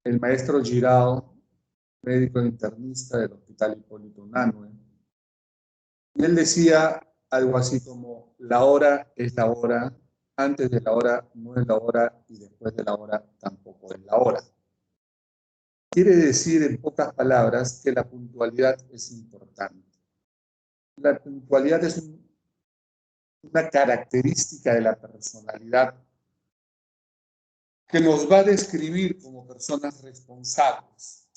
el maestro Girao, médico internista del Hospital Hipólito Unanue, y él decía algo así como: la hora es la hora, antes de la hora no es la hora y después de la hora tampoco es la hora. Quiere decir, en pocas palabras, que la puntualidad es importante. La puntualidad es una característica de la personalidad que nos va a describir como personas responsables.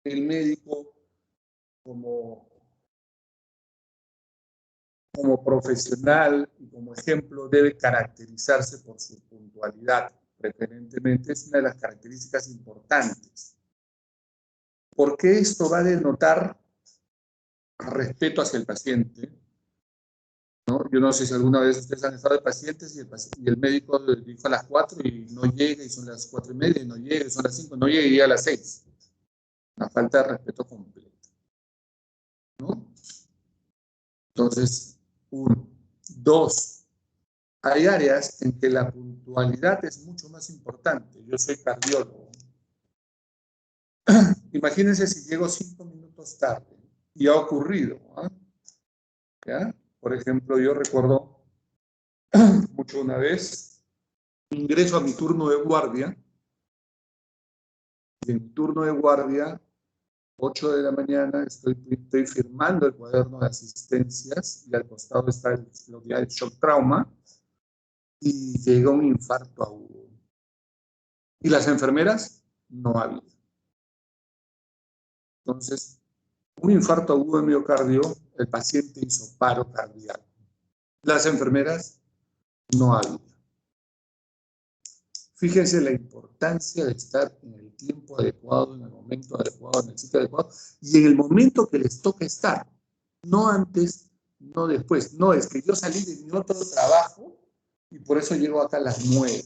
El médico, como profesional y como ejemplo, debe caracterizarse por su puntualidad. Preferentemente es una de las características importantes. Porque esto va a denotar respeto hacia el paciente, ¿no? Yo no sé si alguna vez ustedes han estado de pacientes y el médico le dijo a las 4 y no llega, y son las 4:30 y no llega, y son las 5, no llega y llega a las 6. Una falta de respeto completa, ¿no? Entonces, 1. 2. Hay áreas en que la puntualidad es mucho más importante. Yo soy cardiólogo. Imagínense si llego 5 minutos tarde, y ha ocurrido, ¿eh? ¿Ya? Por ejemplo, yo recuerdo mucho una vez, ingreso a mi turno de guardia, y en mi turno de guardia, 8 de la mañana, estoy firmando el cuaderno de asistencias, y al costado está lo que hay shock trauma, y llega un infarto agudo. ¿Y las enfermeras? No había. Entonces, un infarto agudo de miocardio, el paciente hizo paro cardíaco. Las enfermeras, no había. Fíjense la importancia de estar en el tiempo adecuado, en el momento adecuado, en el sitio adecuado, y en el momento que les toca estar. No antes, no después. No, es que yo salí de mi otro trabajo y por eso llego acá a las 9.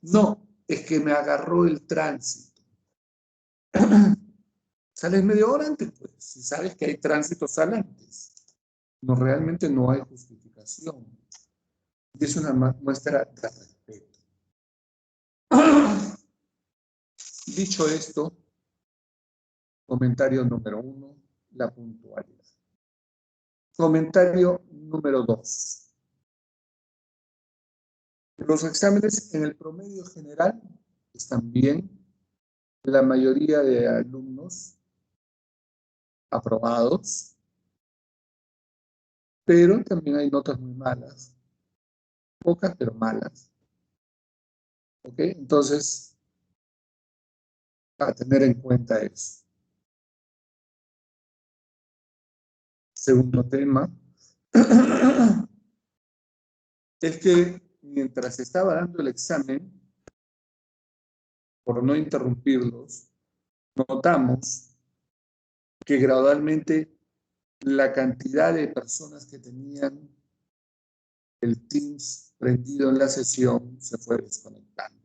No, es que me agarró el tránsito. Sales media hora antes, pues. Si sabes que hay tránsito, sal antes. No, realmente no hay justificación. Y es una muestra de respeto. Dicho esto, comentario número 1, la puntualidad. Comentario número 2. Los exámenes en el promedio general están bien. La mayoría de alumnos aprobados, pero también hay notas muy malas. Pocas, pero malas. ¿Ok? Entonces, para tener en cuenta eso. Segundo tema es que mientras estaba dando el examen, por no interrumpirlos, notamos que gradualmente la cantidad de personas que tenían el Teams prendido en la sesión se fue desconectando.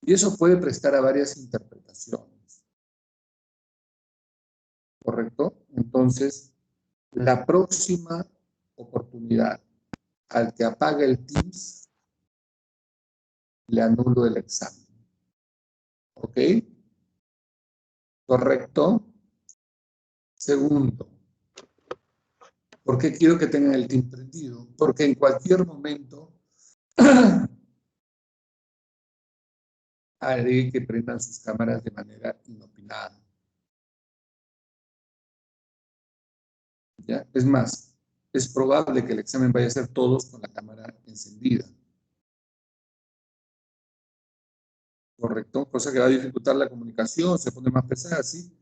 Y eso puede prestar a varias interpretaciones. ¿Correcto? Entonces, la próxima oportunidad al que apague el Teams, le anulo el examen. ¿Ok? ¿Correcto? Segundo, ¿por qué quiero que tengan el Teams prendido? Porque en cualquier momento haré que prendan sus cámaras de manera inopinada. ¿Ya? Es más, es probable que el examen vaya a ser todos con la cámara encendida. ¿Correcto? Cosa que va a dificultar la comunicación, se pone más pesada, sí,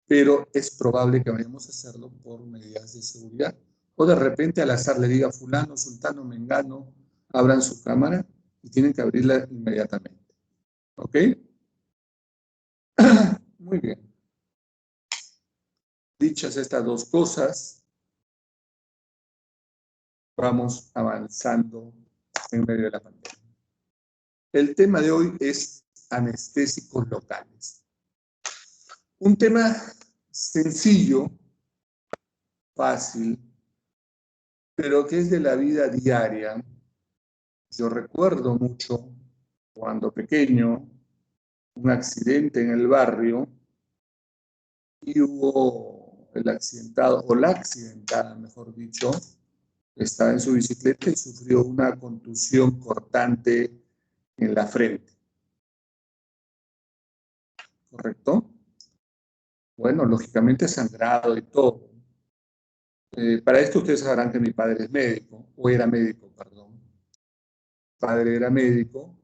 pero es probable que vayamos a hacerlo por medidas de seguridad. O de repente al azar le diga fulano, sultano, mengano, abran su cámara y tienen que abrirla inmediatamente. ¿Ok? Muy bien. Dichas estas dos cosas, vamos avanzando en medio de la pandemia. El tema de hoy es anestésicos locales. Un tema sencillo, fácil, pero que es de la vida diaria. Yo recuerdo mucho cuando pequeño un accidente en el barrio y hubo el accidentado, o la accidentada, mejor dicho, estaba en su bicicleta y sufrió una contusión cortante en la frente. ¿Correcto? Bueno, lógicamente sangrado y todo. Para esto ustedes sabrán que mi padre es médico, o era médico, perdón. Mi padre era médico,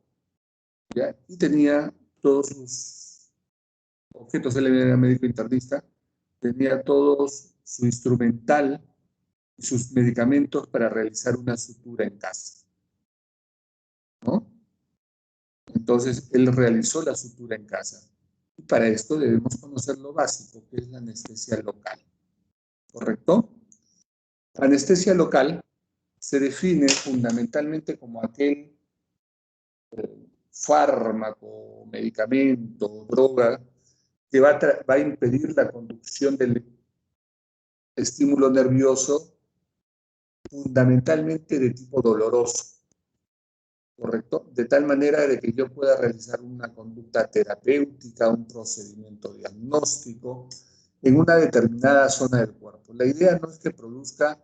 ¿ya? Y tenía todos sus objetos, él era médico internista, tenía todos su instrumental y sus medicamentos para realizar una sutura en casa, ¿no? Entonces, él realizó la sutura en casa. Y para esto debemos conocer lo básico, que es la anestesia local, ¿correcto? La anestesia local se define fundamentalmente como aquel fármaco, medicamento, droga que va a impedir la conducción del estímulo nervioso fundamentalmente de tipo doloroso, ¿correcto? De tal manera de que yo pueda realizar una conducta terapéutica, un procedimiento diagnóstico en una determinada zona del cuerpo. La idea no es que produzca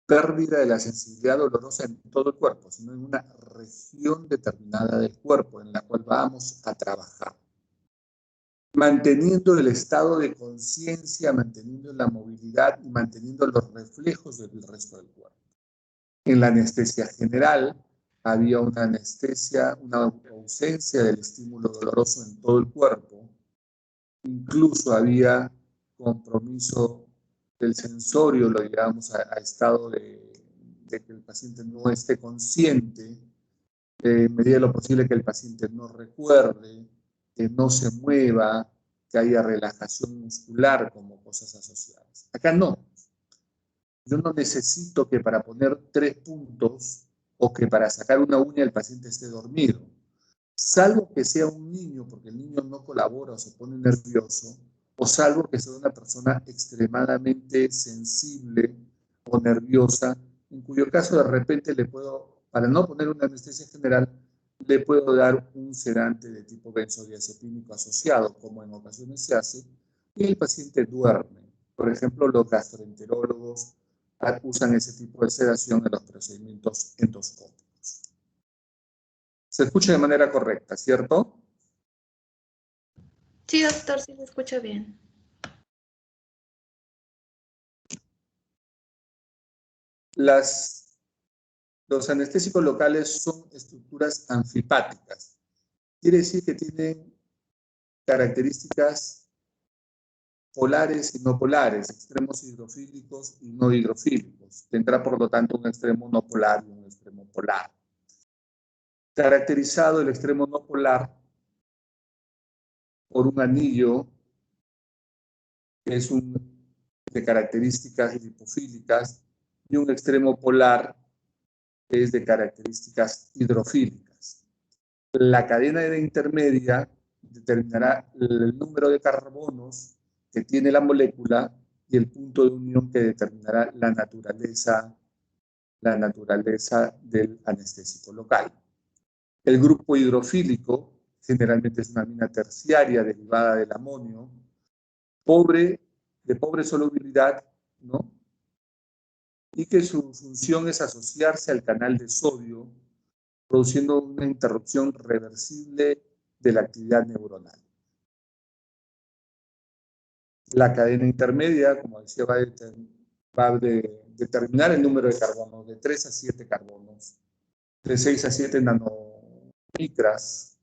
pérdida de la sensibilidad dolorosa en todo el cuerpo, sino en una región determinada del cuerpo en la cual vamos a trabajar, manteniendo el estado de conciencia, manteniendo la movilidad y manteniendo los reflejos del resto del cuerpo. En la anestesia general había una anestesia, una ausencia del estímulo doloroso en todo el cuerpo. Incluso había compromiso del sensorio, lo llevamos a estado de que el paciente no esté consciente, en medida de lo posible que el paciente no recuerde, que no se mueva, que haya relajación muscular como cosas asociadas. Acá no. Yo no necesito que para poner 3 puntos o que para sacar una uña el paciente esté dormido. Salvo que sea un niño, porque el niño no colabora o se pone nervioso, o salvo que sea una persona extremadamente sensible o nerviosa, en cuyo caso de repente le puedo, para no poner una anestesia general, le puedo dar un sedante de tipo benzodiazepínico asociado, como en ocasiones se hace, y el paciente duerme. Por ejemplo, los gastroenterólogos usan ese tipo de sedación en los procedimientos endoscópicos. Se escucha de manera correcta, ¿cierto? Sí, doctor, sí se escucha bien. Los anestésicos locales son estructuras anfipáticas. Quiere decir que tienen características polares y no polares, extremos hidrofílicos y no hidrofílicos. Tendrá, por lo tanto, un extremo no polar y un extremo polar. Caracterizado el extremo no polar por un anillo que es de características lipofílicas y un extremo polar que es de características hidrofílicas. La cadena de intermedia determinará el número de carbonos que tiene la molécula y el punto de unión que determinará la naturaleza del anestésico local. El grupo hidrofílico generalmente es una amina terciaria derivada del amonio, de pobre solubilidad, ¿no? Y que su función es asociarse al canal de sodio, produciendo una interrupción reversible de la actividad neuronal. La cadena intermedia, como decía, va a determinar el número de carbonos, de 3 a 7 carbonos, de 6 a 7 nanomicras.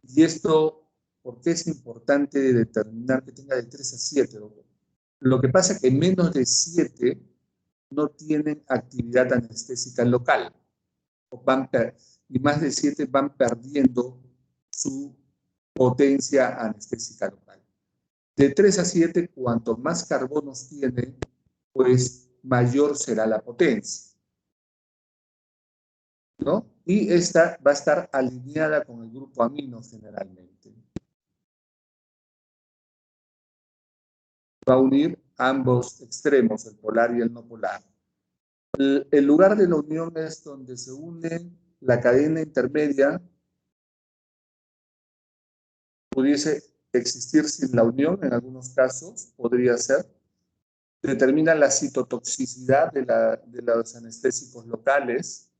Y esto, ¿por qué es importante determinar que tenga de 3 a 7, doctor? Lo que pasa es que menos de 7 no tienen actividad anestésica local. Y más de 7 van perdiendo su potencia anestésica local. De 3 a 7, cuanto más carbonos tiene, pues mayor será la potencia, ¿no? Y esta va a estar alineada con el grupo amino generalmente. Va a unir ambos extremos, el polar y el no polar. El lugar de la unión es donde se une la cadena intermedia pudiese existir sin la unión, en algunos casos podría ser. Determina la citotoxicidad de los anestésicos locales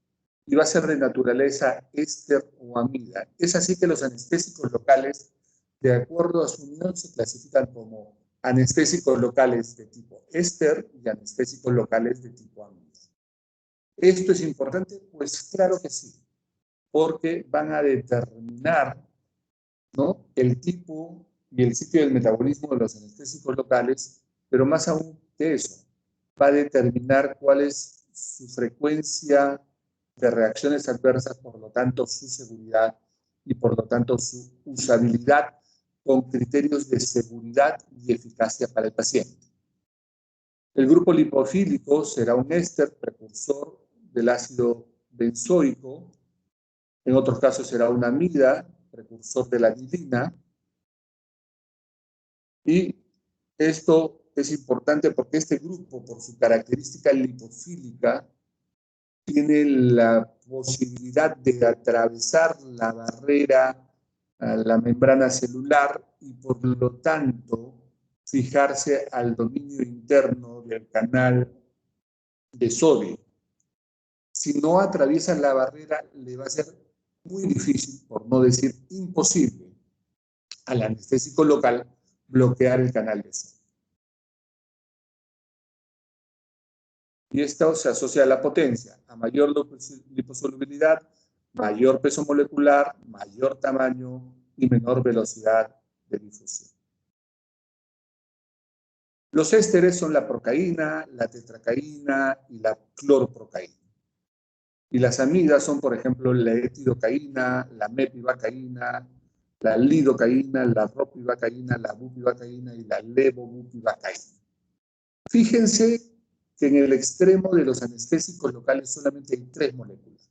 y va a ser de naturaleza éster o amida. Es así que los anestésicos locales, de acuerdo a su unión, se clasifican como anestésicos locales de tipo éster y anestésicos locales de tipo amida. ¿Esto es importante? Pues claro que sí, porque van a determinar, ¿no?, el tipo y el sitio del metabolismo de los anestésicos locales, pero más aún que eso, va a determinar cuál es su frecuencia de reacciones adversas, por lo tanto su seguridad y por lo tanto su usabilidad con criterios de seguridad y eficacia para el paciente. El grupo lipofílico será un éster precursor del ácido benzoico, en otros casos será una amida, precursor de la anilina, y esto es importante porque este grupo, por su característica lipofílica, tiene la posibilidad de atravesar la barrera, la membrana celular y por lo tanto fijarse al dominio interno del canal de sodio. Si no atraviesa la barrera, le va a ser muy difícil, por no decir imposible, al anestésico local bloquear el canal de sodio. Y esto se asocia a la potencia, a mayor liposolubilidad, mayor peso molecular, mayor tamaño y menor velocidad de difusión. Los ésteres son la procaína, la tetracaína y la cloroprocaína. Y las amidas son, por ejemplo, la etidocaína, la mepivacaína, la lidocaína, la ropivacaína, la bupivacaína y la levobupivacaína. Fíjense que en el extremo de los anestésicos locales solamente hay 3 moléculas.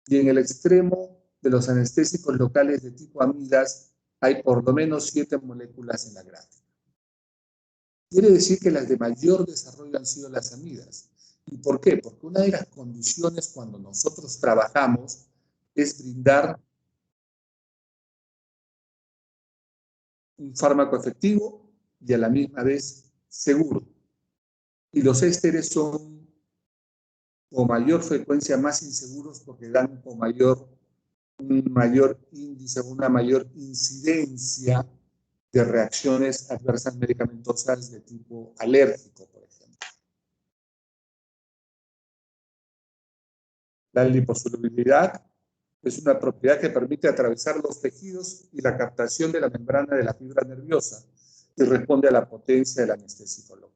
Y en el extremo de los anestésicos locales de tipo amidas hay por lo menos 7 moléculas en la gráfica. Quiere decir que las de mayor desarrollo han sido las amidas. ¿Y por qué? Porque una de las condiciones cuando nosotros trabajamos es brindar un fármaco efectivo y a la misma vez seguro. Y los ésteres son con mayor frecuencia más inseguros porque dan con un mayor índice, una mayor incidencia de reacciones adversas medicamentosas de tipo alérgico, por ejemplo. La liposolubilidad es una propiedad que permite atravesar los tejidos y la captación de la membrana de la fibra nerviosa y responde a la potencia del anestésico local.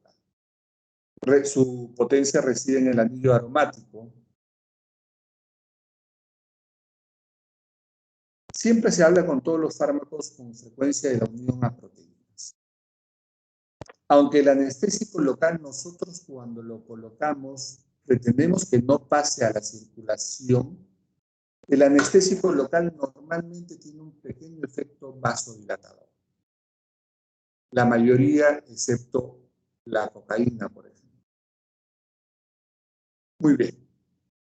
Su potencia reside en el anillo aromático. Siempre se habla con todos los fármacos con frecuencia de la unión a proteínas. Aunque el anestésico local nosotros cuando lo colocamos pretendemos que no pase a la circulación, el anestésico local normalmente tiene un pequeño efecto vasodilatador. La mayoría, excepto la cocaína, por ejemplo. Muy bien.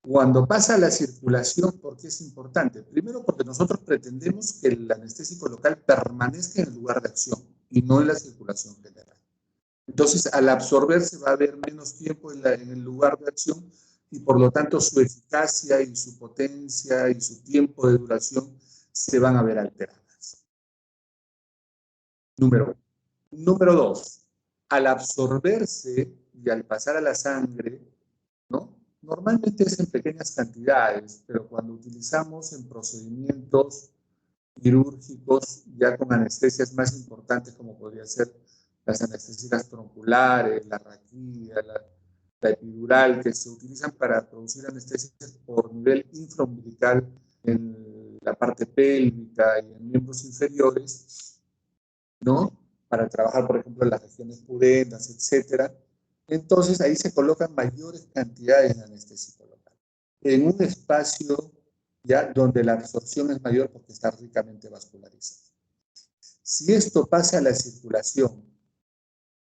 Cuando pasa a la circulación, ¿por qué es importante? Primero porque nosotros pretendemos que el anestésico local permanezca en el lugar de acción y no en la circulación general. Entonces, al absorberse va a haber menos tiempo en el lugar de acción y por lo tanto su eficacia y su potencia y su tiempo de duración se van a ver alteradas. Número 1. Número 2. Al absorberse y al pasar a la sangre, ¿no?, normalmente es en pequeñas cantidades, pero cuando utilizamos en procedimientos quirúrgicos ya con anestesias más importantes como podría ser las anestésicas tronculares, la raquídea, la epidural, que se utilizan para producir anestesias por nivel infraumbilical en la parte pélvica y en miembros inferiores, ¿no?, para trabajar, por ejemplo, en las regiones pudendas, etcétera. Entonces, ahí se colocan mayores cantidades de anestésico local, en un espacio ya donde la absorción es mayor porque está ricamente vascularizado. Si esto pasa a la circulación,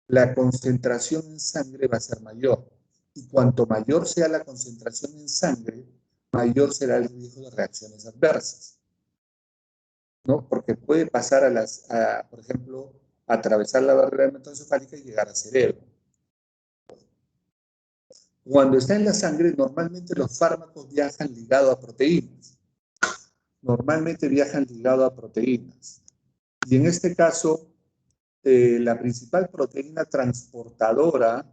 la concentración en sangre va a ser mayor. Y cuanto mayor sea la concentración en sangre, mayor será el riesgo de reacciones adversas. ¿no? Porque puede pasar por ejemplo, atravesar la barrera hematoencefálica y llegar al cerebro. Cuando está en la sangre, normalmente los fármacos viajan ligados a proteínas. Normalmente viajan ligados a proteínas. Y en este caso, la principal proteína transportadora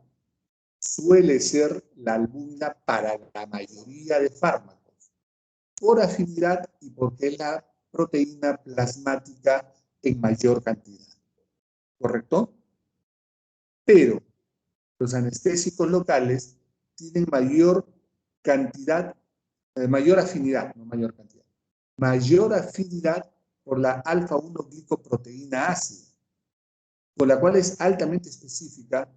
suele ser la albúmina para la mayoría de fármacos, por afinidad y porque es la proteína plasmática en mayor cantidad. ¿Correcto? Pero los anestésicos locales tienen mayor cantidad, mayor afinidad, no mayor cantidad, mayor afinidad por la alfa-1 glicoproteína ácida, con la cual es altamente específica,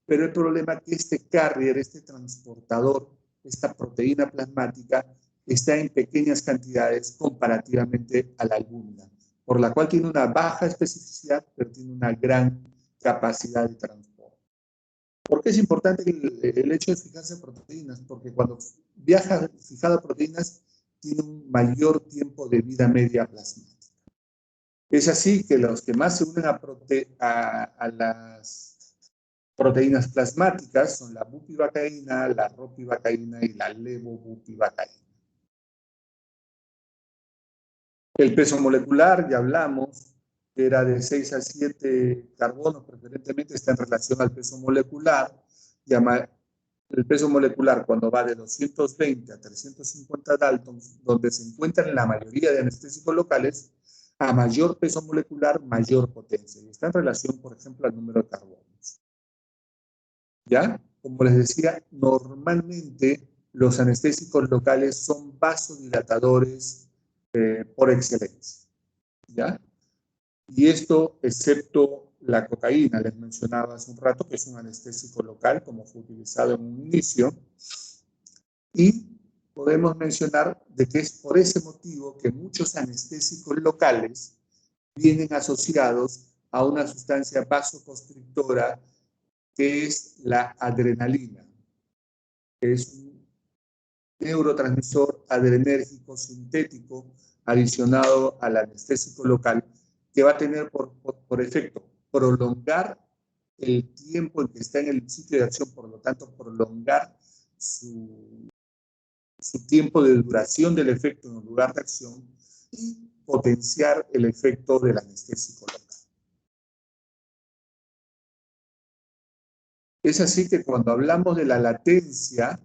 pero el problema es que este carrier, este transportador, esta proteína plasmática, está en pequeñas cantidades comparativamente a la albúmina, por la cual tiene una baja especificidad, pero tiene una gran capacidad de transporte. ¿Por qué es importante el hecho de fijarse en proteínas? porque cuando viaja fijado a proteínas, tiene un mayor tiempo de vida media plasmática. Es así que los que más se unen a las proteínas plasmáticas son la bupivacaína, la ropivacaína y la levobupivacaína. El peso molecular, ya hablamos, que era de 6 a 7 carbonos, preferentemente está en relación al peso molecular. El peso molecular, cuando va de 220 a 350 Daltons, donde se encuentran la mayoría de anestésicos locales, a mayor peso molecular, mayor potencia. Y está en relación, por ejemplo, al número de carbonos. ¿Ya? Como les decía, normalmente los anestésicos locales son vasodilatadores por excelencia. ¿Ya? Y esto, excepto la cocaína, les mencionaba hace un rato, que es un anestésico local, como fue utilizado en un inicio. Y podemos mencionar de que es por ese motivo que muchos anestésicos locales vienen asociados a una sustancia vasoconstrictora que es la adrenalina, que es un neurotransmisor adrenérgico sintético adicionado al anestésico local, que va a tener por efecto prolongar el tiempo en que está en el sitio de acción, por lo tanto prolongar su tiempo de duración del efecto en el lugar de acción y potenciar el efecto del anestésico local. Es así que cuando hablamos de la latencia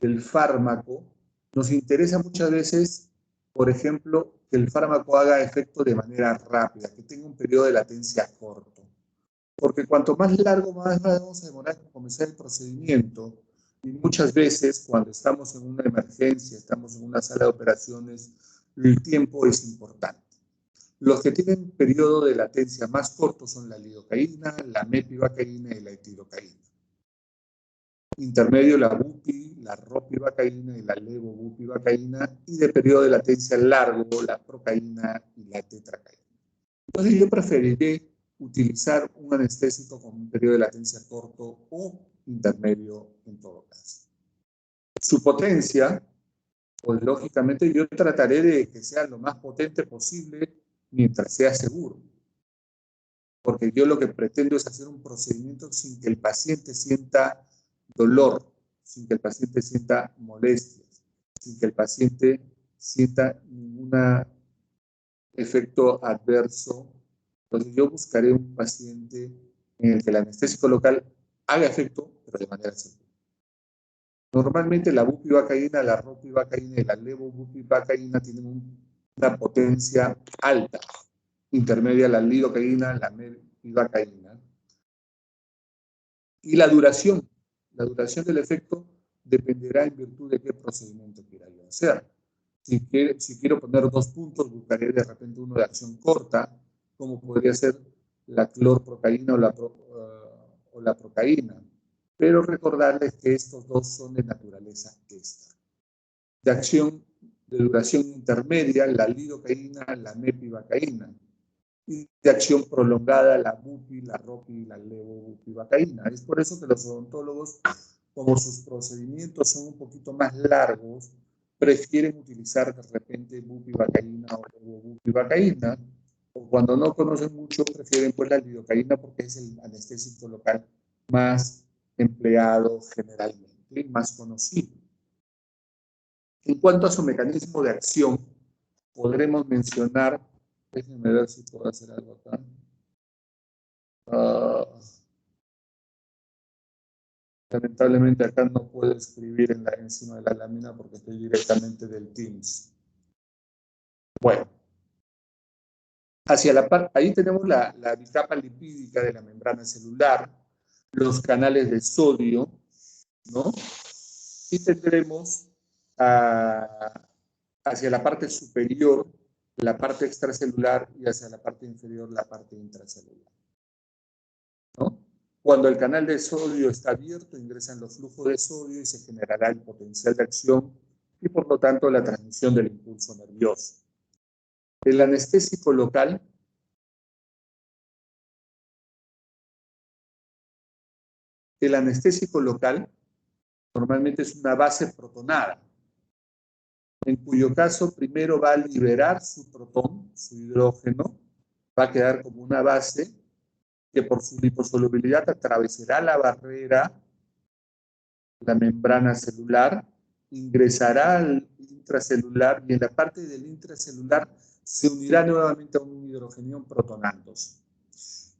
del fármaco, nos interesa muchas veces, por ejemplo, que el fármaco haga efecto de manera rápida, que tenga un periodo de latencia corto. Porque cuanto más largo, más vamos a demorar en comenzar el procedimiento. Y muchas veces, cuando estamos en una emergencia, estamos en una sala de operaciones, el tiempo es importante. Los que tienen periodo de latencia más corto son la lidocaína, la mepivacaína y la etilocaína. Intermedio, la bupi, la ropivacaína y la levobupivacaína. Y de periodo de latencia largo, la procaína y la tetracaína. Entonces yo preferiré utilizar un anestésico con un periodo de latencia corto o intermedio en todo caso. Su potencia, pues lógicamente yo trataré de que sea lo más potente posible mientras sea seguro. Porque yo lo que pretendo es hacer un procedimiento sin que el paciente sienta dolor, sin que el paciente sienta molestias, sin que el paciente sienta ningún efecto adverso. Entonces yo buscaré un paciente en el que el anestésico local haga efecto, pero de manera segura. Normalmente la bupivacaína, la ropivacaína y la levobupivacaína tienen una potencia alta, intermedia la lidocaína, la mepivacaína. Y la duración del efecto dependerá en virtud de qué procedimiento quiera yo hacer. Si quiero poner 2 puntos, buscaré de repente uno de acción corta, como podría ser la clorprocaína o la procaína. Pero recordarles que estos dos son de naturaleza éster. De duración intermedia, la lidocaína, la mepivacaína. Y de acción prolongada, la bupi, la ropi y la levobupivacaína. Es por eso que los odontólogos, como sus procedimientos son un poquito más largos, prefieren utilizar de repente bupivacaína o bupivacaína, o cuando no conocen mucho prefieren pues la lidocaína porque es el anestésico local más empleado generalmente, más conocido. En cuanto a su mecanismo de acción, podremos mencionar, déjenme ver si puedo hacer algo acá. Lamentablemente acá no puedo escribir encima de la lámina porque estoy directamente del Teams. Bueno, hacia la parte, ahí tenemos la bicapa lipídica de la membrana celular, los canales de sodio, ¿no? Y tendremos hacia la parte superior la parte extracelular y hacia la parte inferior la parte intracelular, ¿no? Cuando el canal de sodio está abierto, ingresan los flujos de sodio y se generará el potencial de acción y por lo tanto la transmisión del impulso nervioso. El anestésico local normalmente es una base protonada, en cuyo caso primero va a liberar su protón, su hidrógeno, va a quedar como una base que por su liposolubilidad atravesará la barrera, la membrana celular, ingresará al intracelular y en la parte del intracelular se unirá nuevamente a un hidrogenión protonándose.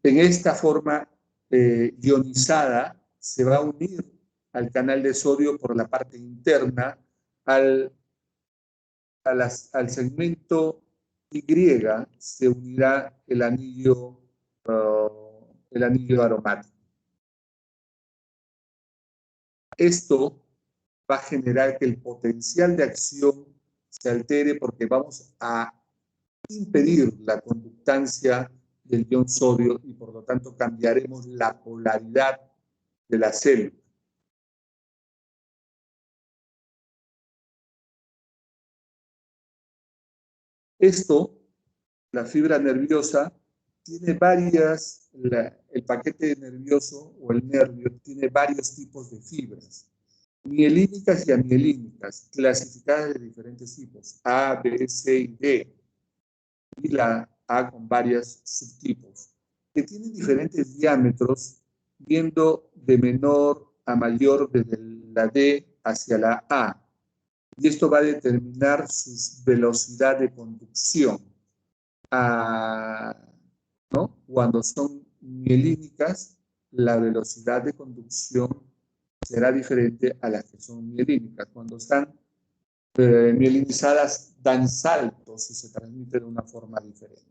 En esta forma ionizada se va a unir al canal de sodio por la parte interna al segmento Y se unirá el anillo aromático. Esto va a generar que el potencial de acción se altere porque vamos a impedir la conductancia del ion sodio y por lo tanto cambiaremos la polaridad de la célula. Esto, la fibra nerviosa, tiene el paquete nervioso o el nervio tiene varios tipos de fibras, mielínicas y amielínicas, clasificadas de diferentes tipos, A, B, C y D, y la A con varios subtipos, que tienen diferentes diámetros, yendo de menor a mayor desde la D hacia la A, y esto va a determinar su velocidad de conducción. ¿No? Cuando son mielínicas, la velocidad de conducción será diferente a las que son mielínicas. Cuando están mielinizadas, dan saltos y se transmiten de una forma diferente.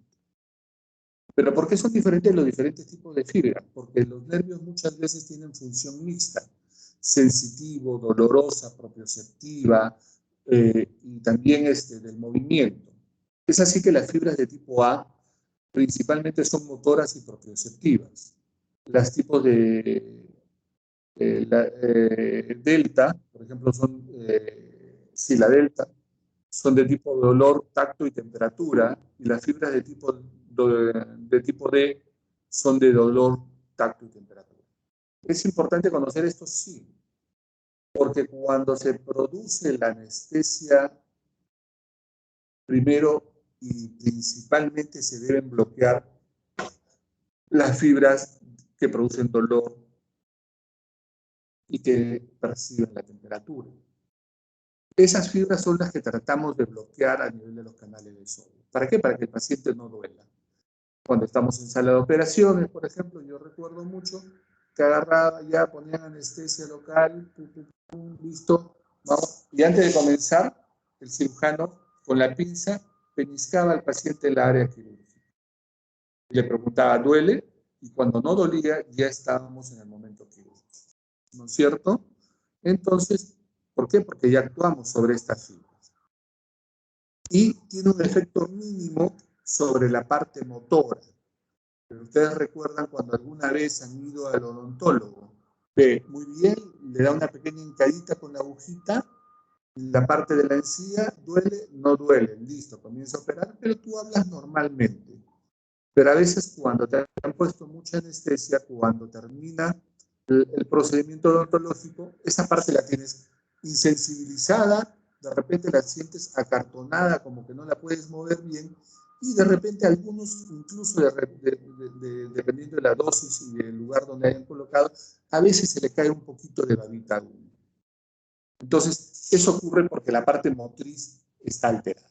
¿Pero por qué son diferentes los diferentes tipos de fibra? Porque los nervios muchas veces tienen función mixta, sensitivo, dolorosa, propioceptiva y también del movimiento. Es así que las fibras de tipo A principalmente son motoras y propioceptivas. Las tipos de delta, por ejemplo, la delta, son de tipo dolor, tacto y temperatura, y las fibras de tipo D son de dolor, tacto y temperatura. Es importante conocer esto, sí, porque cuando se produce la anestesia, primero y principalmente se deben bloquear las fibras que producen dolor y que perciben la temperatura. Esas fibras son las que tratamos de bloquear a nivel de los canales de sodio. ¿Para qué? Para que el paciente no duela. Cuando estamos en sala de operaciones, por ejemplo, yo recuerdo mucho que agarraba, ya ponían anestesia local, listo, vamos. Y antes de comenzar, el cirujano con la pinza peñiscaba al paciente en la área quirúrgica. Le preguntaba, ¿duele? Y cuando no dolía, ya estábamos en el momento quirúrgico. ¿No es cierto? Entonces, ¿por qué? Porque ya actuamos sobre estas fibras. Y tiene un efecto mínimo sobre la parte motora. Pero ustedes recuerdan cuando alguna vez han ido al odontólogo, ve muy bien, le da una pequeña hincadita con la agujita, la parte de la encía, duele, no duele, listo, comienza a operar, pero tú hablas normalmente. Pero a veces cuando te han puesto mucha anestesia, cuando termina el procedimiento odontológico, esa parte la tienes insensibilizada, de repente la sientes acartonada, como que no la puedes mover bien, y de repente algunos, incluso dependiendo de la dosis y del lugar donde hayan colocado, a veces se le cae un poquito de babita. Entonces, eso ocurre porque la parte motriz está alterada,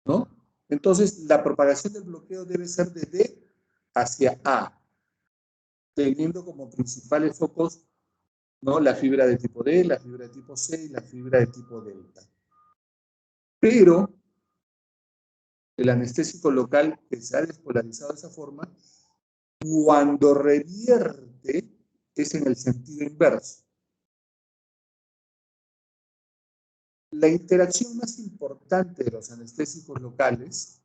¿no? Entonces, la propagación del bloqueo debe ser de D hacia A, teniendo como principales focos, ¿no?, la fibra de tipo D, la fibra de tipo C y la fibra de tipo delta. Pero el anestésico local que se ha despolarizado de esa forma, cuando revierte, es en el sentido inverso. La interacción más importante de los anestésicos locales,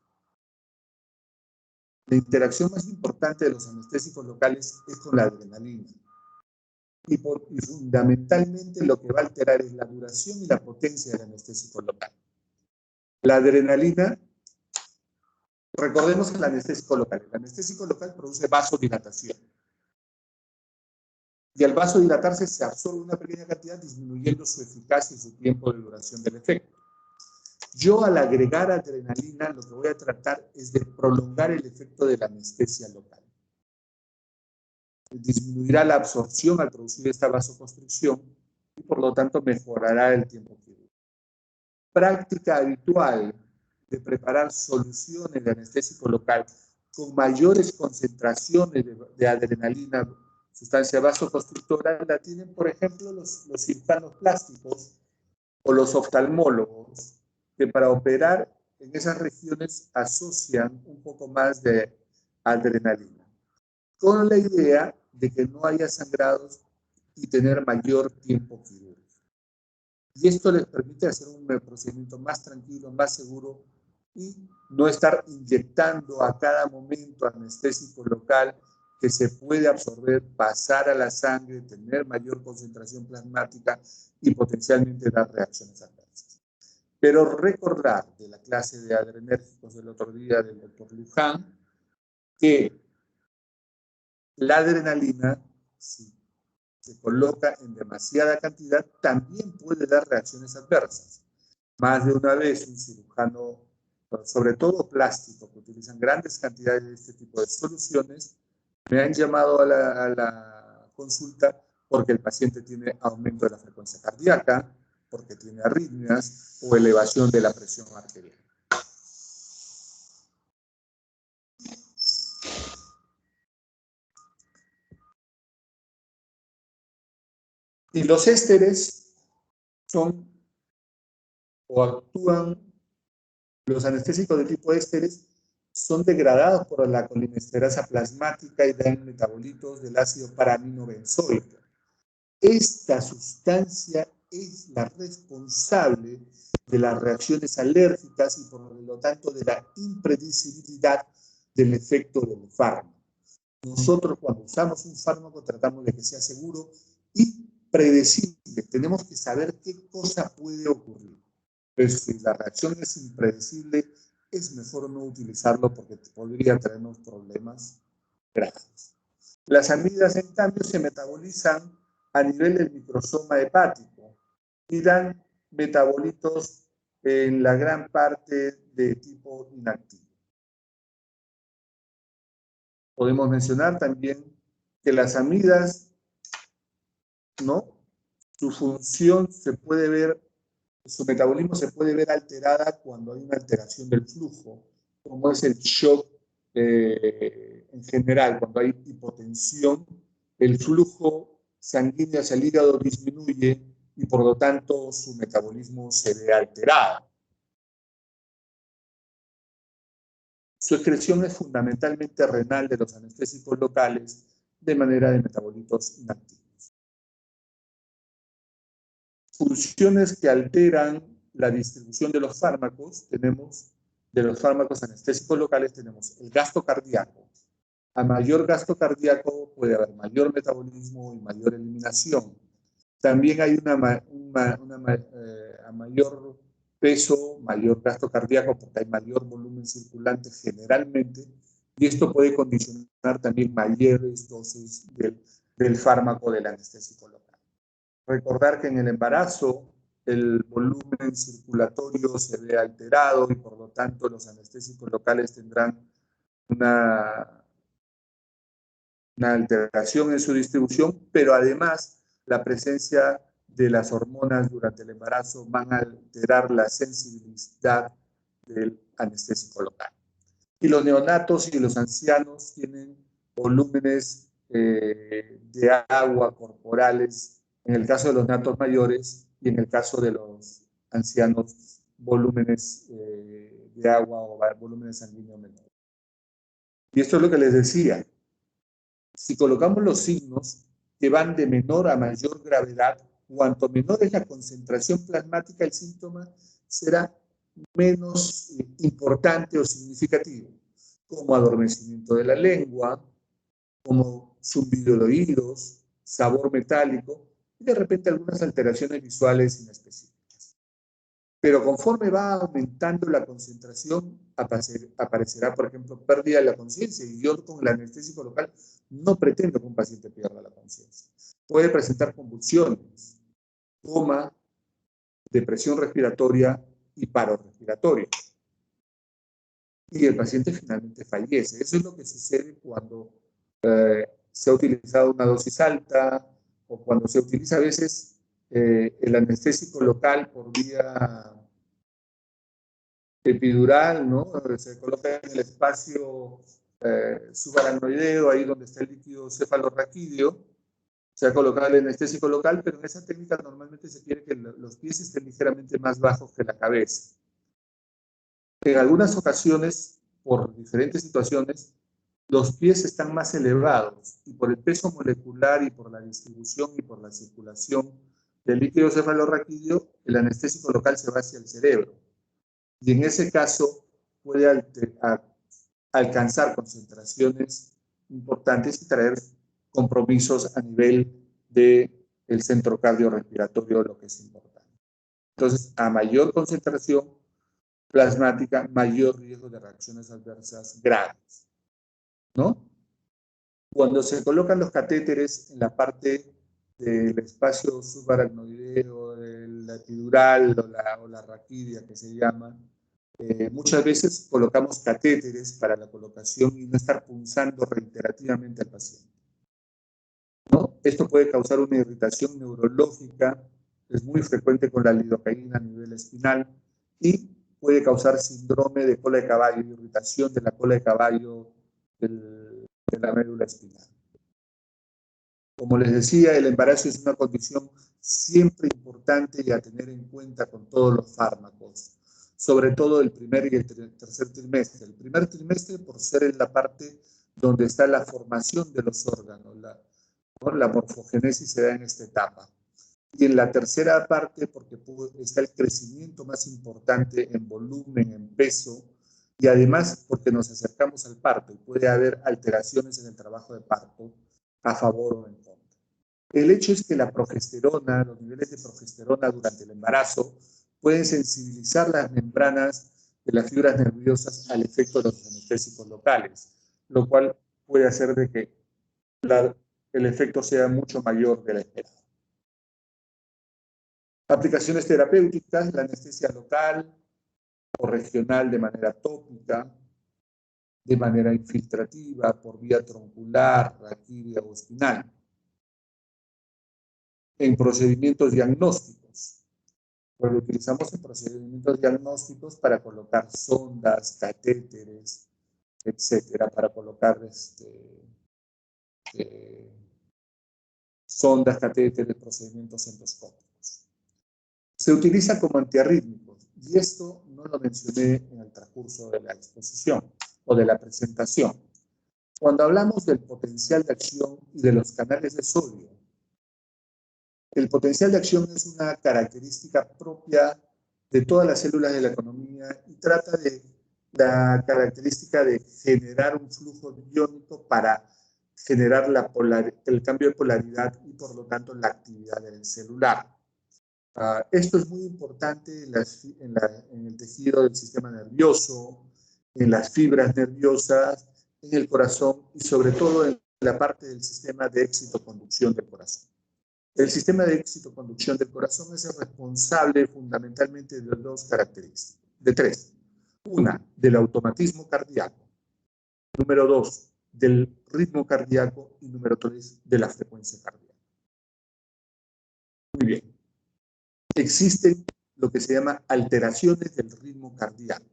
es con la adrenalina. Y fundamentalmente lo que va a alterar es la duración y la potencia del anestésico local. La adrenalina, recordemos el anestésico local produce vasodilatación. Y al vasodilatarse se absorbe una pequeña cantidad, disminuyendo su eficacia y su tiempo de duración del efecto. Yo, al agregar adrenalina, lo que voy a tratar es de prolongar el efecto de la anestesia local. Disminuirá la absorción al producir esta vasoconstricción y, por lo tanto, mejorará el tiempo quirúrgico. Práctica habitual de preparar soluciones de anestésico local con mayores concentraciones de adrenalina, sustancia vasoconstrictora, la tienen, por ejemplo, los cirujanos plásticos o los oftalmólogos, que para operar en esas regiones asocian un poco más de adrenalina, con la idea de que no haya sangrados y tener mayor tiempo quirúrgico. Y esto les permite hacer un procedimiento más tranquilo, más seguro, y no estar inyectando a cada momento anestésico local que se puede absorber, pasar a la sangre, tener mayor concentración plasmática y potencialmente dar reacciones adversas. Pero recordar de la clase de adrenérgicos del otro día del doctor Luján que la adrenalina, si se coloca en demasiada cantidad, también puede dar reacciones adversas. Más de una vez un cirujano, sobre todo plástico, que utilizan grandes cantidades de este tipo de soluciones, me han llamado a la consulta porque el paciente tiene aumento de la frecuencia cardíaca, porque tiene arritmias o elevación de la presión arterial. Y los ésteres son o actúan, los anestésicos de tipo ésteres son degradados por la colinesterasa plasmática y dan metabolitos del ácido paraminobenzoico. Esta sustancia es la responsable de las reacciones alérgicas y por lo tanto de la impredecibilidad del efecto del fármaco. Nosotros cuando usamos un fármaco tratamos de que sea seguro y predecible. Tenemos que saber qué cosa puede ocurrir. Pero si la reacción es impredecible, es mejor no utilizarlo porque podría traernos problemas graves. Las amidas, en cambio, se metabolizan a nivel del microsoma hepático y dan metabolitos en la gran parte de tipo inactivo. Podemos mencionar también que las amidas, ¿no?, su función se puede ver, su metabolismo se puede ver alterada cuando hay una alteración del flujo, como es el shock en general. Cuando hay hipotensión, el flujo sanguíneo hacia el hígado disminuye y por lo tanto su metabolismo se ve alterado. Su excreción es fundamentalmente renal de los anestésicos locales de manera de metabolitos inactivos. Funciones que alteran la distribución de los fármacos, tenemos, de los fármacos anestésicos locales, tenemos el gasto cardíaco. A mayor gasto cardíaco puede haber mayor metabolismo y mayor eliminación. También hay a mayor peso, mayor gasto cardíaco, porque hay mayor volumen circulante generalmente, y esto puede condicionar también mayores dosis del fármaco del anestésico local. Recordar que en el embarazo el volumen circulatorio se ve alterado y por lo tanto los anestésicos locales tendrán una alteración en su distribución, pero además la presencia de las hormonas durante el embarazo van a alterar la sensibilidad del anestésico local. Y los neonatos y los ancianos tienen volúmenes de agua corporales, en el caso de los neonatos mayores y en el caso de los ancianos, volúmenes de agua o volúmenes sanguíneos menores. Y esto es lo que les decía. Si colocamos los signos que van de menor a mayor gravedad, cuanto menor es la concentración plasmática, el síntoma será menos importante o significativo, como adormecimiento de la lengua, como zumbido de oídos, sabor metálico y de repente algunas alteraciones visuales inespecíficas. Pero conforme va aumentando la concentración, aparecerá, por ejemplo, pérdida de la conciencia. Y yo con el anestésico local no pretendo que un paciente pierda la conciencia. Puede presentar convulsiones, coma, depresión respiratoria y paro respiratorio. Y el paciente finalmente fallece. Eso es lo que sucede cuando se ha utilizado una dosis alta o cuando se utiliza a veces el anestésico local por vía epidural, ¿no? Se coloca en el espacio subaracnoideo, ahí donde está el líquido cefalorraquídeo. Se ha colocado el anestésico local, pero en esa técnica normalmente se quiere que los pies estén ligeramente más bajos que la cabeza. En algunas ocasiones, por diferentes situaciones, los pies están más elevados y por el peso molecular y por la distribución y por la circulación del líquido cefalorraquídeo, el anestésico local se va hacia el cerebro. Y en ese caso puede alcanzar concentraciones importantes y traer compromisos a nivel del centro cardiorrespiratorio, lo que es importante. Entonces, a mayor concentración plasmática, mayor riesgo de reacciones adversas graves, ¿no? Cuando se colocan los catéteres en la parte del espacio subaracnoideo, la epidural o la raquidia que se llama, muchas veces colocamos catéteres para la colocación y no estar punzando reiterativamente al paciente, ¿no? Esto puede causar una irritación neurológica, es muy frecuente con la lidocaína a nivel espinal y puede causar síndrome de cola de caballo, irritación de la cola de caballo de la médula espinal. Como les decía, el embarazo es una condición siempre importante y a tener en cuenta con todos los fármacos, sobre todo el primer y el tercer trimestre. El primer trimestre por ser en la parte donde está la formación de los órganos, la morfogénesis se da en esta etapa. Y en la tercera parte porque está el crecimiento más importante en volumen, en peso, y además porque nos acercamos al parto y puede haber alteraciones en el trabajo de parto a favor o en contra. El hecho es que la progesterona, los niveles de progesterona durante el embarazo pueden sensibilizar las membranas de las fibras nerviosas al efecto de los anestésicos locales, lo cual puede hacer de que el efecto sea mucho mayor de la esperada. Aplicaciones terapéuticas, la anestesia local o regional de manera tópica, de manera infiltrativa, por vía troncular, raquídea o espinal. En procedimientos diagnósticos, pues lo utilizamos en procedimientos diagnósticos para colocar sondas, catéteres, etcétera, para colocar sondas, catéteres, procedimientos endoscópicos. Se utiliza como antiarrítmicos, y esto no lo mencioné en el transcurso de la exposición o de la presentación. Cuando hablamos del potencial de acción y de los canales de sodio, el potencial de acción es una característica propia de todas las células de la economía y trata de la característica de generar un flujo iónico para generar el cambio de polaridad y por lo tanto la actividad del celular. Esto es muy importante en el tejido del sistema nervioso, en las fibras nerviosas, en el corazón y sobre todo en la parte del sistema de éxito-conducción del corazón. El sistema de excitoconducción del corazón es el responsable fundamentalmente de dos características, de tres. Una, del automatismo cardíaco. Número dos, del ritmo cardíaco. Y número tres, de la frecuencia cardíaca. Muy bien. Existen lo que se llama alteraciones del ritmo cardíaco.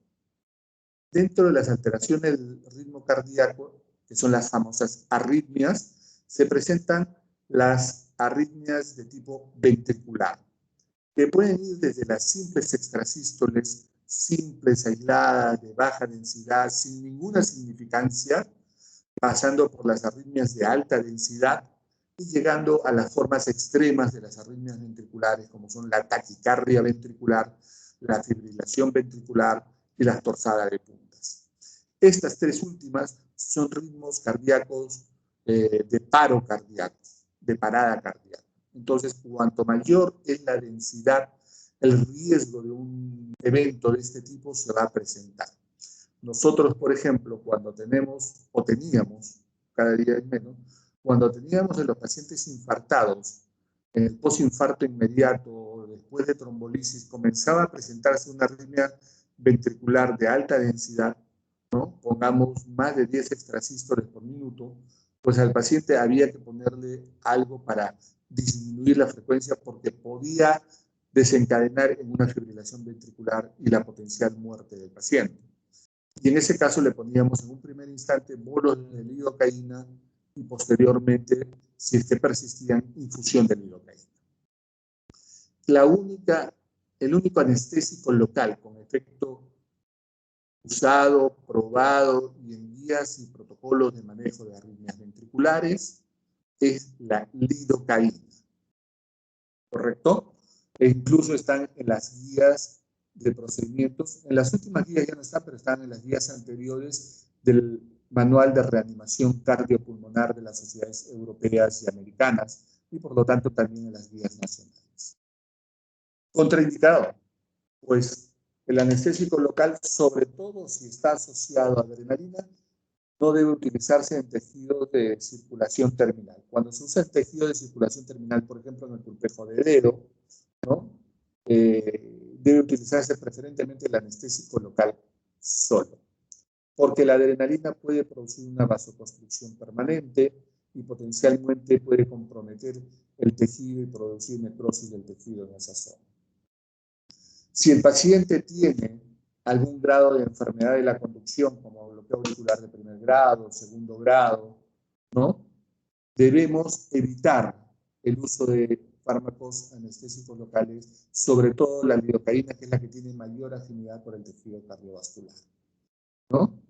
Dentro de las alteraciones del ritmo cardíaco, que son las famosas arritmias, se presentan las arritmias de tipo ventricular, que pueden ir desde las simples extrasístoles, simples, aisladas, de baja densidad, sin ninguna significancia, pasando por las arritmias de alta densidad y llegando a las formas extremas de las arritmias ventriculares, como son la taquicardia ventricular, la fibrilación ventricular y la torsada de puntas. Estas tres últimas son ritmos cardíacos de paro cardíaco, de parada cardíaca. Entonces, cuanto mayor es la densidad, el riesgo de un evento de este tipo se va a presentar. Nosotros, por ejemplo, cuando tenemos, o teníamos, cada día es menos, cuando teníamos en los pacientes infartados, en el posinfarto inmediato, después de trombolisis, comenzaba a presentarse una arritmia ventricular de alta densidad, ¿no? Pongamos más de 10 extrasístoles por minuto, pues al paciente había que ponerle algo para disminuir la frecuencia porque podía desencadenar en una fibrilación ventricular y la potencial muerte del paciente. Y en ese caso le poníamos en un primer instante bolos de lidocaína y posteriormente, si es que persistían, infusión de lidocaína. El único anestésico local con efecto usado, probado y en guías y protocolos de manejo de arritmias ventriculares es la lidocaína. ¿Correcto? E incluso están en las guías de procedimientos. En las últimas guías ya no están, pero están en las guías anteriores del Manual de Reanimación Cardiopulmonar de las sociedades europeas y americanas y por lo tanto también en las guías nacionales. Contraindicado, pues el anestésico local, sobre todo si está asociado a adrenalina, no debe utilizarse en tejidos de circulación terminal. Cuando se usa el tejido de circulación terminal, por ejemplo, en el pulpejo de dedo, ¿no? Debe utilizarse preferentemente el anestésico local solo, porque la adrenalina puede producir una vasoconstricción permanente y potencialmente puede comprometer el tejido y producir necrosis del tejido en esa zona. Si el paciente tiene algún grado de enfermedad de la conducción, como bloqueo auricular de primer grado, segundo grado, ¿no? Debemos evitar el uso de fármacos anestésicos locales, sobre todo la lidocaína, que es la que tiene mayor afinidad por el tejido cardiovascular, ¿no?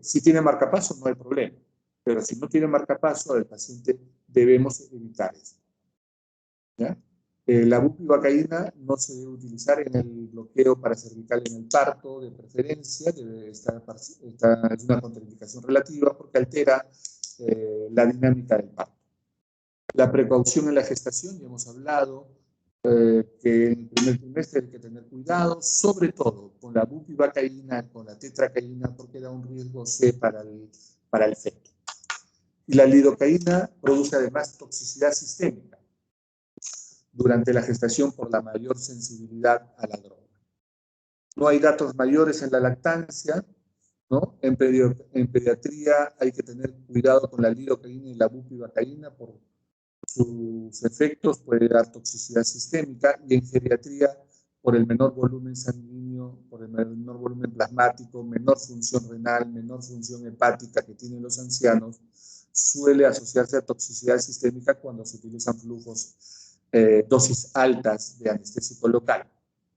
Si tiene marcapaso, no hay problema, pero si no tiene marcapaso, el paciente debemos evitar eso, ¿ya? La bupivacaína no se debe utilizar en el bloqueo paracervical en el parto, de preferencia, debe estar es una contraindicación relativa porque altera la dinámica del parto. La precaución en la gestación, ya hemos hablado, que en el primer trimestre hay que tener cuidado, sobre todo con la bupivacaína, con la tetracaína, porque da un riesgo C para el feto. Y la lidocaína produce además toxicidad sistémica durante la gestación por la mayor sensibilidad a la droga. No hay datos mayores en la lactancia, ¿no? En pediatría hay que tener cuidado con la lidocaína y la bupivacaína por sus efectos, puede dar toxicidad sistémica, y en geriatría por el menor volumen sanguíneo, por el menor volumen plasmático, menor función renal, menor función hepática que tienen los ancianos, suele asociarse a toxicidad sistémica cuando se utilizan flujos dosis altas de anestésico local.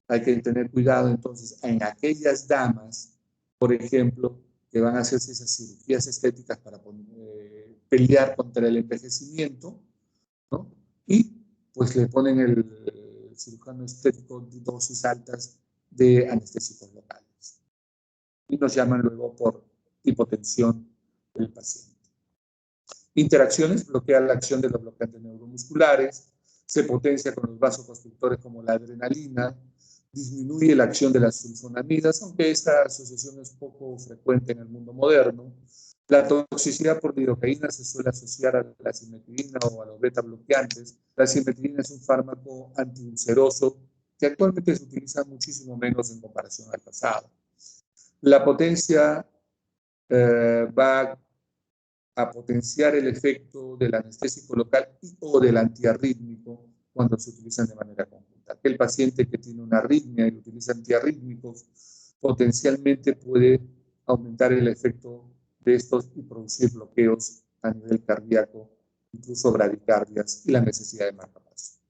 Hay que tener cuidado entonces en aquellas damas, por ejemplo, que van a hacerse esas cirugías estéticas para pelear contra el envejecimiento, ¿no? Y pues le ponen el cirujano estético de dosis altas de anestésicos locales. Y nos llaman luego por hipotensión del paciente. Interacciones: bloquea la acción de los bloqueantes neuromusculares, se potencia con los vasoconstrictores como la adrenalina, disminuye la acción de las sulfonamidas, aunque esta asociación es poco frecuente en el mundo moderno, La toxicidad por lidocaína se suele asociar a la cimetilina o a los beta bloqueantes. La cimetilina es un fármaco antiulceroso que actualmente se utiliza muchísimo menos en comparación al pasado. La potencia va a potenciar el efecto del anestésico local o del antiarrítmico cuando se utilizan de manera conjunta. Aquel paciente que tiene una arritmia y utiliza antiarrítmicos potencialmente puede aumentar el efecto de estos y producir bloqueos a nivel cardíaco, incluso bradicardias y la necesidad de marcapasos.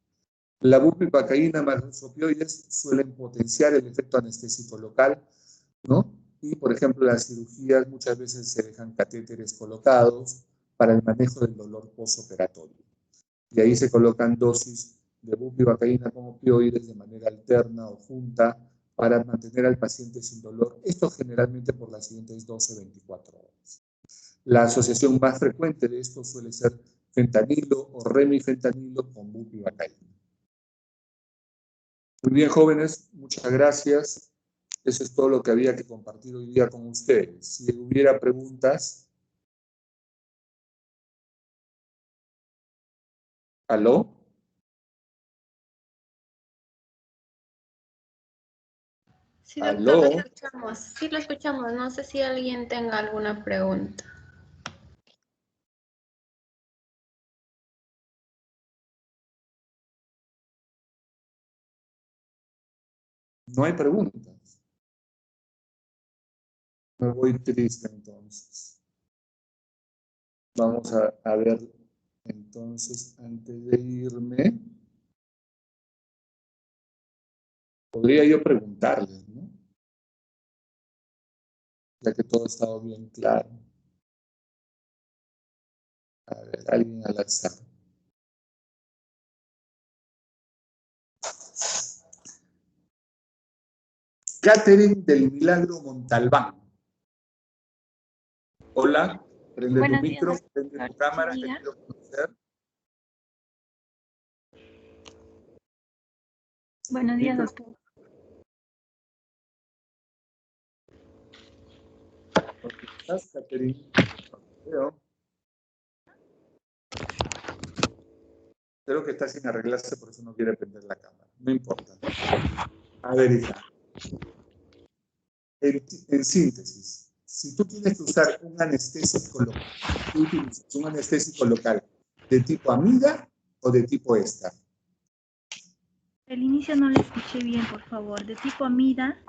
La bupivacaína más los opioides suelen potenciar el efecto anestésico local, ¿no? Y, por ejemplo, las cirugías muchas veces se dejan catéteres colocados para el manejo del dolor postoperatorio. Y ahí se colocan dosis de bupivacaína con opioides de manera alterna o junta para mantener al paciente sin dolor. Esto generalmente por las siguientes 12-24 horas. La asociación más frecuente de esto suele ser fentanilo o remifentanilo con bupivacaína. Muy bien, jóvenes, muchas gracias. Eso es todo lo que había que compartir hoy día con ustedes. Si hubiera preguntas. ¿Aló? Sí, doctor, ¿Aló? lo escuchamos. Sí, lo escuchamos. No sé si alguien tenga alguna pregunta. No hay preguntas. Me voy triste entonces. Vamos a ver entonces, antes de irme, podría yo preguntarles, ¿no? Ya que todo ha estado bien claro. A ver, alguien al azar. Catherine del Milagro Montalbán. Hola, prende tu Buenos días, micro, doctor. prende tu cámara, Sí, te diga. quiero conocer. Buenos días, Micro. doctor. ¿Dónde estás, Catherine? No te veo. Creo que está sin arreglarse, por eso no quiere prender la cámara. No importa. A ver, hija. En síntesis, si tú tienes que usar un anestésico local, tú utilizas un anestésico local de tipo amiga o de tipo éster. El inicio no le escuché bien, por favor. De tipo amida.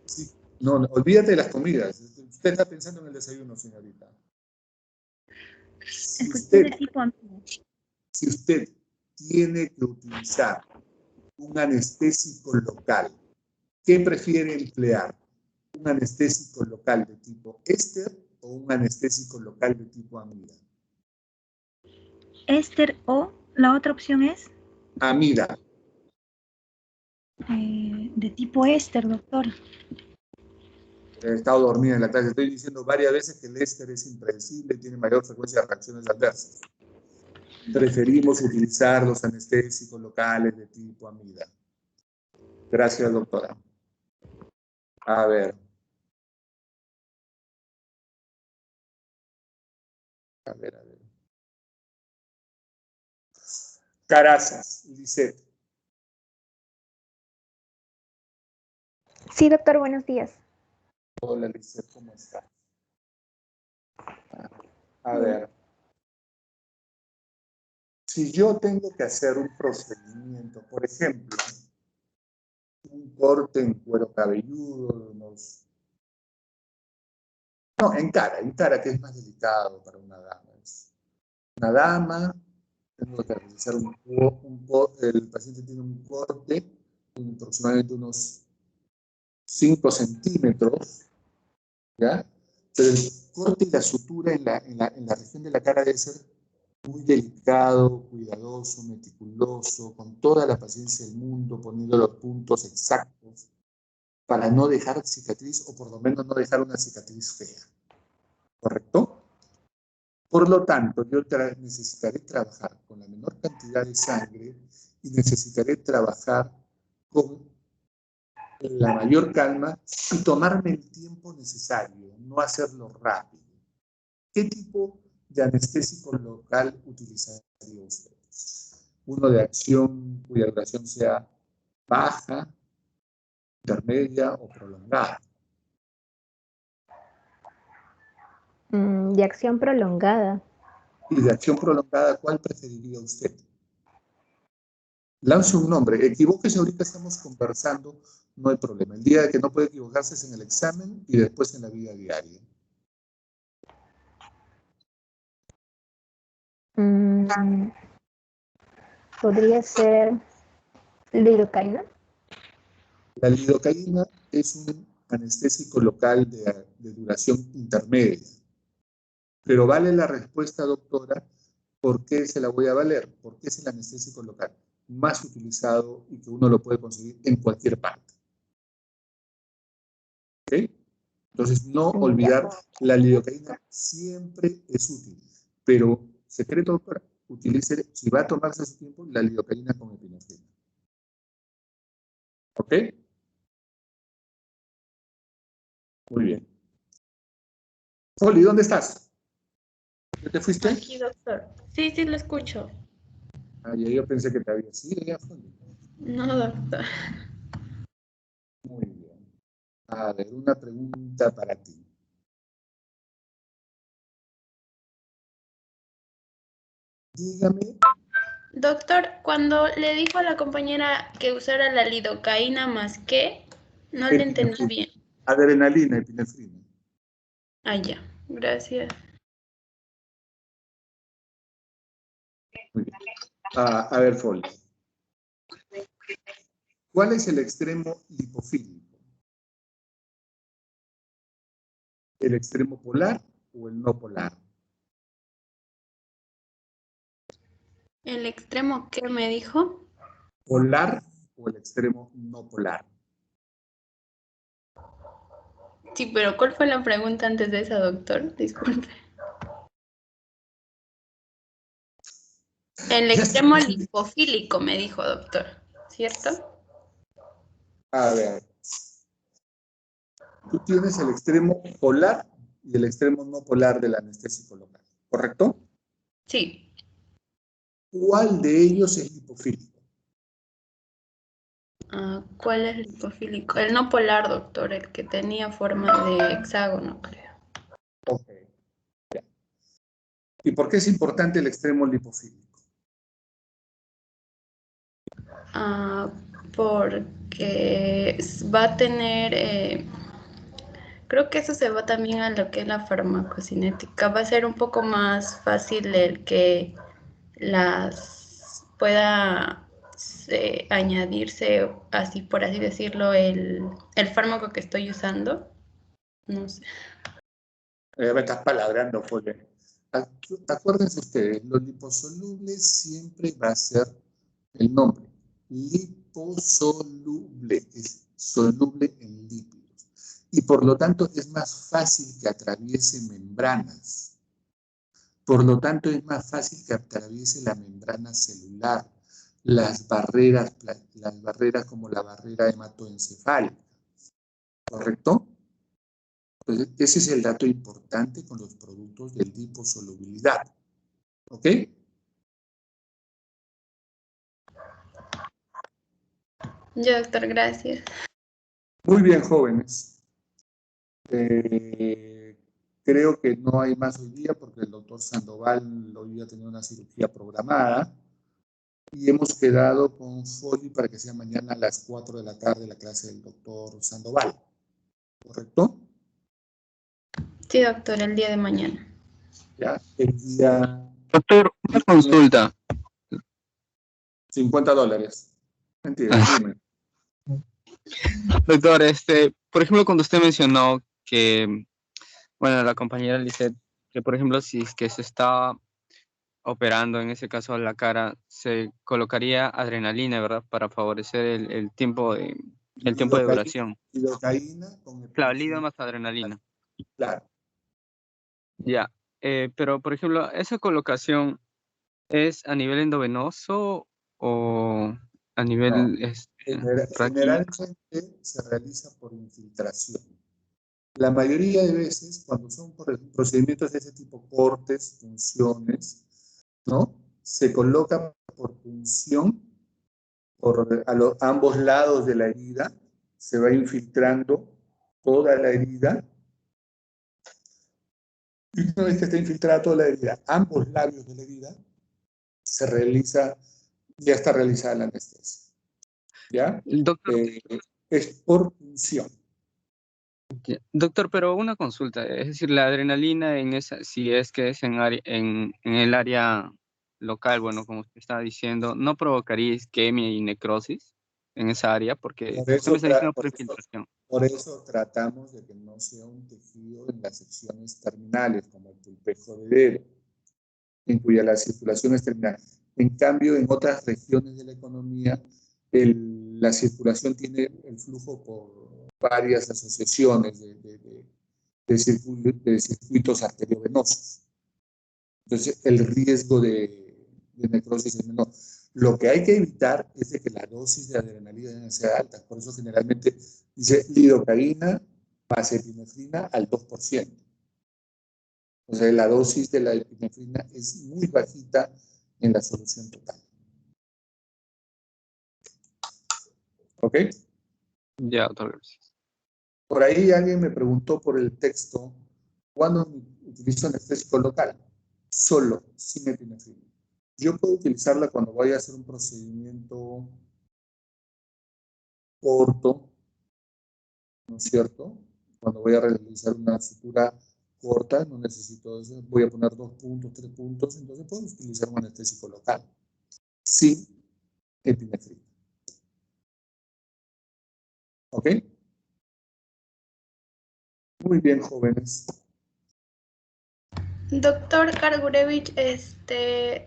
Sí. No, no, olvídate de las comidas. Usted está pensando en el desayuno, señorita. Si Escuché de usted, tipo amida. si usted tiene que utilizar un anestésico local, ¿qué prefiere emplear? ¿Un anestésico local de tipo éster o un anestésico local de tipo amida? Éster o la otra opción es Amida. de tipo éster, doctor. He estado dormida en la clase. Estoy diciendo varias veces que el éster es impredecible y tiene mayor frecuencia de reacciones adversas. Preferimos utilizar los anestésicos locales de tipo amida. Gracias, doctora. A ver. A ver, a ver. Carazas, Lisette. Sí, doctor, buenos días. Hola, Lisette, ¿cómo estás? A ver. Si yo tengo que hacer un procedimiento, por ejemplo, un corte en cuero cabelludo, unos... No, en cara, que es más delicado para una dama. Una dama, tengo que realizar el paciente tiene un corte de aproximadamente unos 5 centímetros, ¿ya? Pero el corte y la sutura en la región de la cara debe ser muy delicado, cuidadoso, meticuloso, con toda la paciencia del mundo, poniendo los puntos exactos para no dejar cicatriz o por lo menos no dejar una cicatriz fea. ¿Correcto? Por lo tanto, yo necesitaré trabajar con la menor cantidad de sangre y necesitaré trabajar con la mayor calma y tomarme el tiempo necesario, no hacerlo rápido. ¿Qué tipo de anestésico local utilizaría usted? Uno de acción cuya duración sea baja, intermedia o prolongada. De acción prolongada. Y de acción prolongada, ¿cuál preferiría usted? Lance un nombre. Equivóquese, ahorita estamos conversando, no hay problema. El día que no puede equivocarse es en el examen y después en la vida diaria. Podría ser lidocaína. La lidocaína es un anestésico local de duración intermedia. Pero vale la respuesta, doctora. ¿Por qué se la voy a valer? Porque es el anestésico local más utilizado y que uno lo puede conseguir en cualquier parte. ¿Ok? Entonces, no olvidar, la lidocaína siempre es útil. Pero, secreto, doctora, utilice, si va a tomarse su tiempo, la lidocaína con epinefrina. ¿Ok? Muy bien. Oli, ¿dónde estás? ¿Ya te fuiste? Aquí, doctor. Sí, sí, lo escucho. Ah, ya, yo pensé que te había sido, ya fue. No, doctor. Muy bien. A ver, una pregunta para ti. Dígame. Doctor, cuando le dijo a la compañera que usara la lidocaína más que, no le entendí bien. Adrenalina, epinefrina. Ah, ya. Gracias. Muy bien. A ver, Foley. ¿Cuál es el extremo lipofílico? ¿El extremo polar o el no polar? ¿El extremo qué me dijo? ¿Polar o el extremo no polar? Sí, pero ¿cuál fue la pregunta antes de esa, doctor? Disculpe. El extremo lipofílico, me dijo, doctor. ¿Cierto? A ver. Tú tienes el extremo polar y el extremo no polar del anestésico local, ¿correcto? Sí. ¿Cuál de ellos es lipofílico? ¿Cuál es el lipofílico? El no polar, doctor, el que tenía forma de hexágono, creo. Ok. ¿Y por qué es importante el extremo lipofílico? Porque va a tener, creo que eso se va también a lo que es la farmacocinética. Va a ser un poco más fácil el que las pueda añadirse, así por así decirlo, el fármaco que estoy usando. No sé. Me estás palabrando, Foley. Acuérdense ustedes, los liposolubles siempre va a ser el nombre. Liposoluble, es soluble en lípidos. Y por lo tanto es más fácil que atraviese membranas. Por lo tanto es más fácil que atraviese la membrana celular, las barreras como la barrera hematoencefálica. ¿Correcto? Entonces, ese es el dato importante con los productos de liposolubilidad. ¿Ok? Ya, doctor, gracias. Muy bien, jóvenes. Creo que no hay más hoy día porque el doctor Sandoval hoy día tenía una cirugía programada y hemos quedado con Foley para que sea mañana a las 4 de la tarde la clase del doctor Sandoval. ¿Correcto? Sí, doctor, el día de mañana. Ya, el día... Doctor, una consulta. $50. Mentira, dime. Doctor, por ejemplo, cuando usted mencionó que, bueno, la compañera Lisette, que por ejemplo, si es que se está operando, en ese caso la cara, se colocaría adrenalina, ¿verdad? Para favorecer el tiempo de duración. Lidocaína con Claro, lido epinefrina. más adrenalina. Claro. Ya. Pero, por ejemplo, ¿esa colocación es a nivel endovenoso o a nivel No. raquídeo? Generalmente se realiza por infiltración. La mayoría de veces, cuando son procedimientos de ese tipo, cortes, punciones, ¿no? Se coloca por punción, por ambos lados de la herida, se va infiltrando toda la herida. Y una vez que está infiltrada toda la herida, ambos labios de la herida, ya está realizada la anestesia. ¿Ya? Doctor, Es por punción. doctor, pero una consulta, es decir, la adrenalina en esa, si es que es en el área local, bueno, como usted estaba diciendo, ¿no provocaría isquemia y necrosis en esa área? Porque usted me está diciendo por infiltración. Por eso tratamos de que no sea un tejido en las secciones terminales, como el pulpejo de dedo, en cuya la circulación es terminal. En cambio, en otras regiones de la economía, la circulación tiene el flujo por varias asociaciones de circuitos arteriovenosos. Entonces, el riesgo de necrosis es menor. Lo que hay que evitar es de que la dosis de adrenalina sea alta. Por eso generalmente dice lidocaína más epinefrina al 2%. O sea, la dosis de la epinefrina es muy bajita en la solución total. ¿Ok? Ya, doctor, gracias. Por ahí alguien me preguntó por el texto, ¿cuándo utilizo anestésico local? Solo, sin epinefrina. Yo puedo utilizarla cuando voy a hacer un procedimiento corto, ¿no es cierto? Cuando voy a realizar una sutura corta, no necesito eso, voy a poner 2 puntos, 3 puntos, entonces puedo utilizar un anestésico local, sin epinefrina. ¿Ok? Muy bien, jóvenes. Doctor Kargurevich,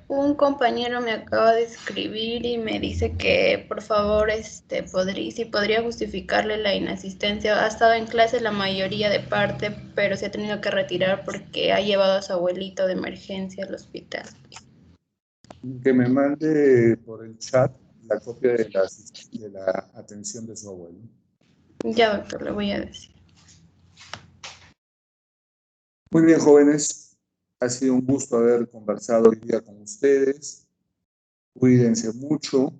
un compañero me acaba de escribir y me dice que por favor, si podría justificarle la inasistencia. Ha estado en clase la mayoría de parte, pero se ha tenido que retirar porque ha llevado a su abuelito de emergencia al hospital. Que me mande por el chat la copia de la atención de su abuelo. Ya, doctor, le voy a decir. Muy bien, jóvenes. Ha sido un gusto haber conversado hoy día con ustedes. Cuídense mucho.